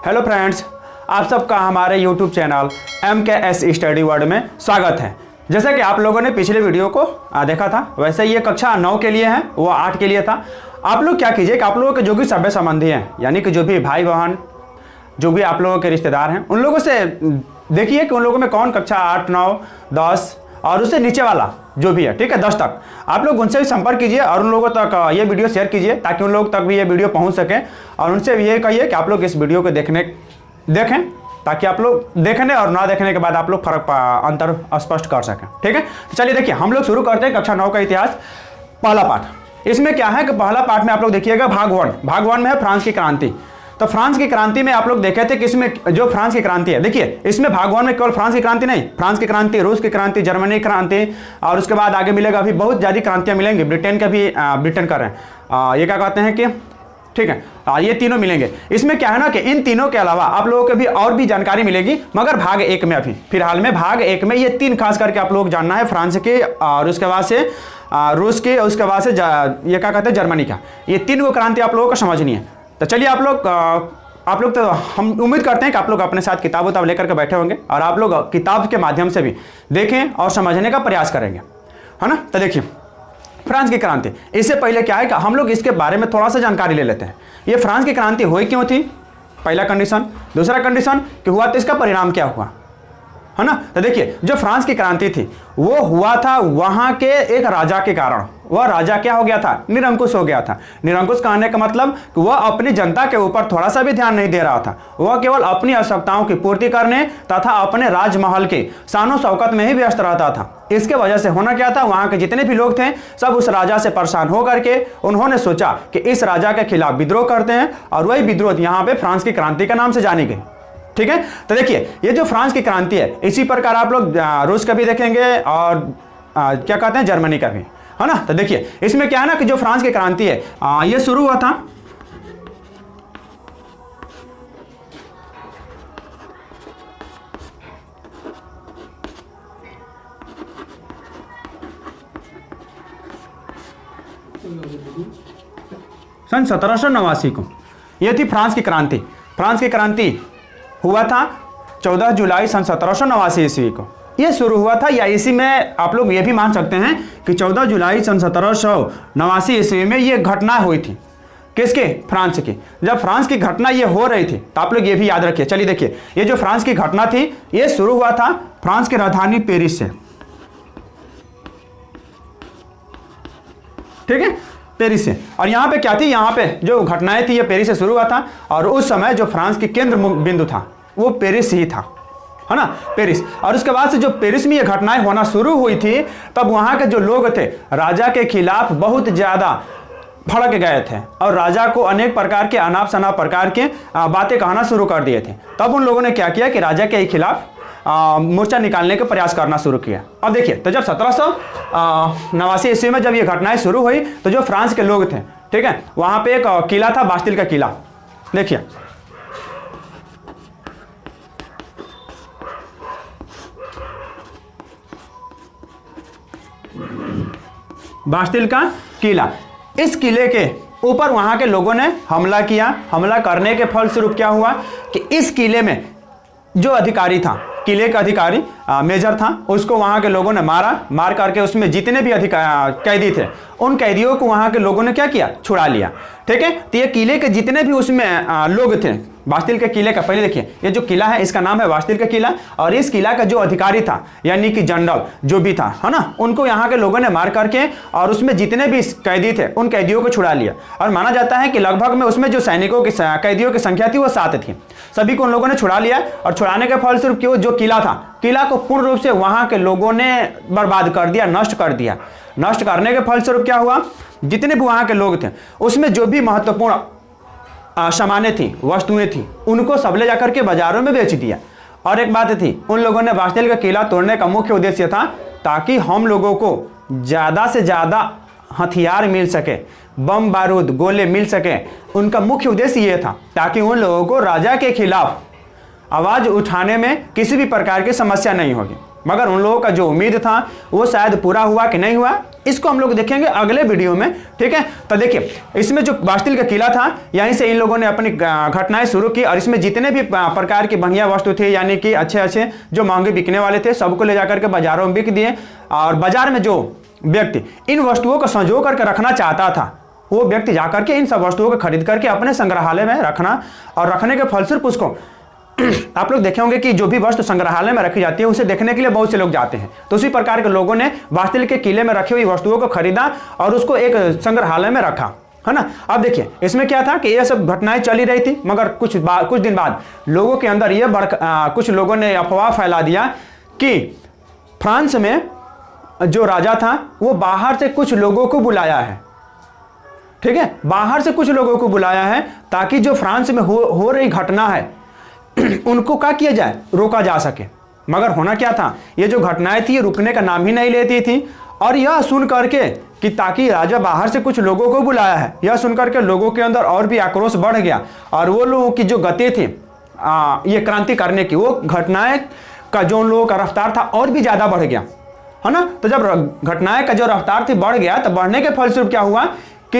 Hello friends, आप सबका हमारे YouTube channel MKS study world में स्वागत है। जैसा कि आप लोगों ने पिछले वीडियो को देखा था, वैसे ये कक्षा 9 के लिए है, वो 8 के लिए था। आप लोग क्या कीजिए कि आप लोगों के जो भी सभ्य संबंधी हैं, यानी कि जो भी भाई बहन, जो भी आप लोगों के रिश्तेदार हैं, उन लोगों से देखिए कि उन लोगों में कौन कक्षा 8, 9, 10 और उससे नीचे वाला जो भी है, ठीक है, 10 तक आप लोग उनसे भी संपर्क कीजिए और उन लोगों तक ये वीडियो शेयर कीजिए ताकि उन लोगों तक भी ये वीडियो पहुंच सके। और उनसे भी ये कहिए कि आप लोग इस वीडियो को देखें ताकि आप लोग देखने और ना देखने के बाद आप लोग अंतर स्पष्ट कर सकें, ठीक है। तो चलिए देखिए, हम लोग शुरू करते हैं कक्षा 9 का इतिहास, पहला पाठ। इसमें क्या है कि पहला पाठ में आप लोग देखिएगा भाग 1 में है फ्रांस की क्रांति। तो फ्रांस की क्रांति में आप लोग देखे थे कि इसमें जो फ्रांस की क्रांति है, देखिए इसमें भाग 1 में केवल फ्रांस की क्रांति नहीं, फ्रांस की क्रांति, रूस की क्रांति, जर्मनी की क्रांति और उसके बाद आगे मिलेगा अभी बहुत ज़्यादा क्रांतियाँ मिलेंगी। ब्रिटेन का भी ब्रिटेन कर रहे हैं, ये क्या कहते हैं कि ठीक है, ये तीनों मिलेंगे। इसमें क्या है ना कि इन तीनों के अलावा आप लोगों को भी और भी जानकारी मिलेगी, मगर भाग 1 में अभी फिलहाल में भाग 1 में ये 3 खास करके आप लोग जानना है, फ्रांस के और उसके बाद से रूस के, उसके बाद से ये क्या कहते हैं जर्मनी का। ये 3 को क्रांति आप लोगों को समझनी है। तो चलिए आप लोग तो हम उम्मीद करते हैं कि आप लोग अपने साथ किताब उताब लेकर के बैठे होंगे और आप लोग किताब के माध्यम से भी देखें और समझने का प्रयास करेंगे, है ना। तो देखिए फ्रांस की क्रांति, इससे पहले क्या है कि हम लोग इसके बारे में थोड़ा सा जानकारी ले लेते हैं। ये फ्रांस की क्रांति हुई क्यों थी, पहला कंडीशन। दूसरा कंडीशन कि हुआ तो इसका परिणाम क्या हुआ, है ना। तो देखिए जो फ्रांस की क्रांति थी वो हुआ था वहां के एक राजा के कारण। वह राजा क्या हो गया था, निरंकुश हो गया था। निरंकुश कहने का मतलब कि वह अपनी जनता के ऊपर थोड़ा सा भी ध्यान नहीं दे रहा था। वह केवल अपनी आवश्यकताओं की पूर्ति करने तथा अपने राजमहल के शानो शौकत में ही व्यस्त रहता था। इसके वजह से होना क्या था, वहां के जितने भी लोग थे सब उस राजा से परेशान होकर के उन्होंने सोचा कि इस राजा के खिलाफ विद्रोह करते हैं, और वही विद्रोह यहाँ पे फ्रांस की क्रांति का नाम से जानी गई, ठीक है। तो देखिए ये जो फ्रांस की क्रांति है, इसी प्रकार आप लोग रूस का भी देखेंगे और क्या कहते हैं जर्मनी का भी, है ना। तो देखिए इसमें क्या है ना कि जो फ्रांस की क्रांति है ये शुरू हुआ था सन 1789 को। यह थी फ्रांस की क्रांति। फ्रांस की क्रांति हुआ था 14 जुलाई सन 1789 ईस्वी को यह शुरू हुआ था, या इसी में आप लोग ये भी मान सकते हैं कि 14 जुलाई सन 1789 ईस्वी में ये घटना हुई थी। किसके, फ्रांस की। जब फ्रांस की घटना ये हो रही थी तो आप लोग ये भी याद रखिए। चलिए देखिए ये जो फ्रांस की घटना थी ये शुरू हुआ था फ्रांस की राजधानी पेरिस से, ठीक है, पेरिस से। और यहाँ पे क्या थी, यहाँ पे जो घटनाएं थी ये पेरिस से शुरू हुआ था, और उस समय जो फ्रांस की केंद्र बिंदु था वो पेरिस ही था, है ना, पेरिस। और उसके बाद से जो पेरिस में ये घटनाएं होना शुरू हुई थी तब वहाँ के जो लोग थे राजा के खिलाफ बहुत ज़्यादा भड़क गए थे और राजा को अनेक प्रकार के अनाप शनाप प्रकार के बातें कहना शुरू कर दिए थे। तब उन लोगों ने क्या किया कि राजा के खिलाफ मोर्चा निकालने का प्रयास करना शुरू किया। अब देखिए तो जब 1789 ईस्वी में जब ये घटनाएं शुरू हुई तो जो फ्रांस के लोग थे, ठीक है, वहाँ पे एक किला था, बास्तिल का किला। देखिए बास्तिल का किला, इस किले के ऊपर वहां के लोगों ने हमला किया। हमला करने के फलस्वरूप क्या हुआ कि इस किले में जो अधिकारी था, किले का अधिकारी मेजर था, उसको वहां के लोगों ने मार करके उसमें जितने भी कैदी थे उन कैदियों को वहां के लोगों ने क्या किया, छुड़ा लिया, ठीक है। तो ये किले के जितने भी उसमें लोग थे, बास्तिल के किले का, पहले देखिए ये जो किला है इसका नाम है बास्तिल का किला, और इस किला का जो अधिकारी था यानी कि जनरल जो भी था, है ना, उनको यहाँ के लोगों ने मार करके और उसमें जितने भी कैदी थे उन कैदियों को छुड़ा लिया। और माना जाता है कि लगभग में उसमें जो सैनिकों की कैदियों की संख्या थी वो 7 थी। सभी को उन लोगों ने छुड़ा लिया और छुड़ाने के फलस्वरूप क्यों जो किला था, किला को पूर्ण रूप से वहाँ के लोगों ने बर्बाद कर दिया, नष्ट कर दिया। नष्ट करने के फलस्वरूप क्या हुआ, जितने भी वहाँ के लोग थे उसमें जो भी महत्वपूर्ण सामानें थी, वस्तुएं थी, उनको सब ले जाकर के बाजारों में बेच दिया। और एक बात थी, उन लोगों ने बास्तिल का किला तोड़ने का मुख्य उद्देश्य था ताकि हम लोगों को ज़्यादा से ज़्यादा हथियार मिल सके, बम बारूद गोले मिल सके। उनका मुख्य उद्देश्य ये था ताकि उन लोगों को राजा के खिलाफ आवाज़ उठाने में किसी भी प्रकार की समस्या नहीं होगी। मगर उन लोगों का जो उम्मीद था वो शायद पूरा हुआ कि नहीं हुआ, इसको हम लोग देखेंगे अगले वीडियो में। ठीक है, तो देखिए इसमें जो बास्टिल का किला था, यहीं से इन लोगों ने अपनी घटनाएं शुरू की और इसमें जितने भी प्रकार की बढ़िया वस्तु थे, यानी कि अच्छे अच्छे जो महंगे बिकने वाले थे, सबको ले जाकर के बाजारों में बिक दिए। और बाजार में जो व्यक्ति इन वस्तुओं को संजो करके रखना चाहता था, वो व्यक्ति जाकर के इन सब वस्तुओं को खरीद करके अपने संग्रहालय में रखना, और रखने के फलस्वरूप उसको आप लोग देखे होंगे कि जो भी वस्तु संग्रहालय में रखी जाती है उसे देखने के लिए बहुत से लोग जाते हैं। तो उसी प्रकार के लोगों ने बास्टिल के किले में रखी हुई वस्तुओं को खरीदा और उसको एक संग्रहालय में रखा, है ना। अब देखिए इसमें क्या था कि ये सब घटनाएं चली रही थी, मगर कुछ दिन बाद लोगों के अंदर ये कुछ लोगों ने अफवाह फैला दिया कि फ्रांस में जो राजा था वो बाहर से कुछ लोगों को बुलाया है। ठीक है, बाहर से कुछ लोगों को बुलाया है ताकि जो फ्रांस में हो रही घटना है उनको क्या किया जाए, रोका जा सके। मगर होना क्या था, ये जो घटनाएं थी रुकने का नाम ही नहीं लेती थी। और यह सुन करके कि ताकि राजा बाहर से कुछ लोगों को बुलाया है, यह सुन करके लोगों के अंदर और भी आक्रोश बढ़ गया और वो लोगों की जो गति थी ये क्रांति करने की, वो घटनाएं का जो उन लोगों का रफ्तार था और भी ज़्यादा बढ़ गया, है ना। तो जब घटनाएं का जो रफ्तार थी बढ़ गया, तो बढ़ने के फलस्वरूप क्या हुआ कि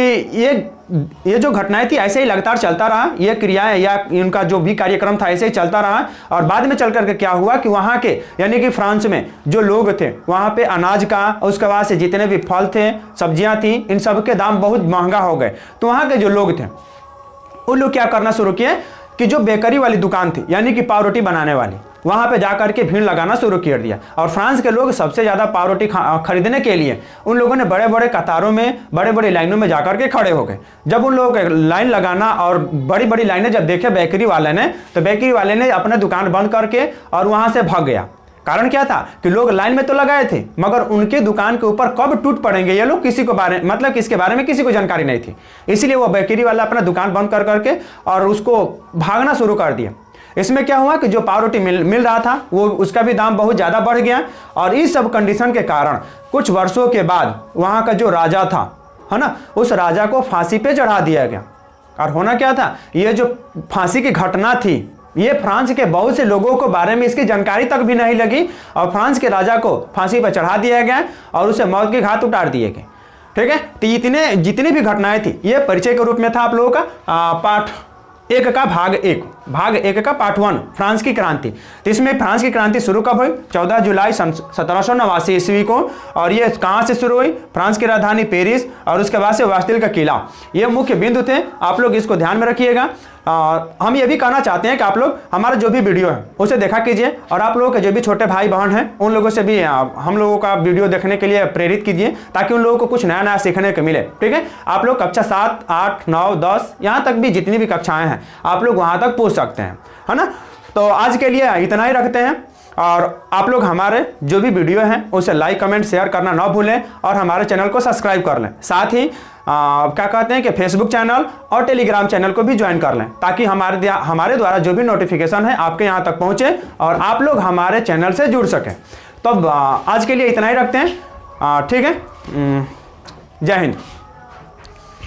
ये जो घटनाएं थी ऐसे ही लगातार चलता रहा, ये क्रियाएं या इनका जो भी कार्यक्रम था ऐसे ही चलता रहा। और बाद में चल करके क्या हुआ कि वहाँ के यानी कि फ्रांस में जो लोग थे वहाँ पे अनाज का, उसके बाद से जितने भी फल थे, सब्जियाँ थी, इन सब के दाम बहुत महंगा हो गए। तो वहाँ के जो लोग थे उन लोग क्या करना शुरू किए कि जो बेकरी वाली दुकान थी, यानी कि पाव रोटी बनाने वाली, वहाँ पे जाकर के भीड़ लगाना शुरू कर दिया। और फ्रांस के लोग सबसे ज़्यादा पाव रोटी खरीदने के लिए उन लोगों ने बड़े बड़े कतारों में, बड़े बड़ी लाइनों में जाकर के खड़े हो गए। जब उन लोगों को लाइन लगाना और बड़ी बड़ी लाइनें जब देखे बेकरी वाले ने, तो बेकरी वाले ने अपना दुकान बंद करके और वहाँ से भाग गया। कारण क्या था कि लोग लाइन में तो लगाए थे, मगर उनके दुकान के ऊपर कब टूट पड़ेंगे ये लोग किसी को किसके बारे में किसी को जानकारी नहीं थी। इसीलिए वो बेकरी वाला अपना दुकान बंद कर करके और उसको भागना शुरू कर दिया। इसमें क्या हुआ कि जो पाव रोटी मिल रहा था वो उसका भी दाम बहुत ज़्यादा बढ़ गया। और इस सब कंडीशन के कारण कुछ वर्षों के बाद वहाँ का जो राजा था, है ना, उस राजा को फांसी पे चढ़ा दिया गया। और होना क्या था, ये जो फांसी की घटना थी, ये फ्रांस के बहुत से लोगों को बारे में इसकी जानकारी तक भी नहीं लगी और फ्रांस के राजा को फांसी पर चढ़ा दिया गया और उसे मौत के घाट उतार दिए गए। ठीक है, तो जितनी भी घटनाएं थी ये परिचय के रूप में था आप लोगों का पाठ 1 का भाग 1 का पार्ट 1 फ्रांस की क्रांति। तो इसमें फ्रांस की क्रांति शुरू कब हुई, 14 जुलाई 1789 ईस्वी को। और ये कहाँ से शुरू हुई, फ्रांस की राजधानी पेरिस और उसके बाद से बास्टिल का किला, ये मुख्य बिंदु थे। आप लोग इसको ध्यान में रखिएगा। हम ये भी कहना चाहते हैं कि आप लोग हमारा जो भी वीडियो है उसे देखा कीजिए और आप लोगों के जो भी छोटे भाई बहन हैं उन लोगों से भी हम लोगों का वीडियो देखने के लिए प्रेरित कीजिए, ताकि उन लोगों को कुछ नया नया सीखने को मिले। ठीक है, आप लोग कक्षा 7, 8, 9, 10 यहाँ तक भी जितनी भी कक्षाएं हैं आप लोग वहाँ तक पूछ सकते हैं, है ना। तो आज के लिए इतना ही रखते हैं और आप लोग हमारे जो भी वीडियो हैं उसे लाइक, कमेंट, शेयर करना ना भूलें और हमारे चैनल को सब्सक्राइब कर लें। साथ ही क्या कहते हैं कि फेसबुक चैनल और टेलीग्राम चैनल को भी ज्वाइन कर लें, ताकि हमारे द्वारा जो भी नोटिफिकेशन है आपके यहाँ तक पहुँचे और आप लोग हमारे चैनल से जुड़ सकें। तो आज के लिए इतना ही रखते हैं। ठीक है, जय हिंद।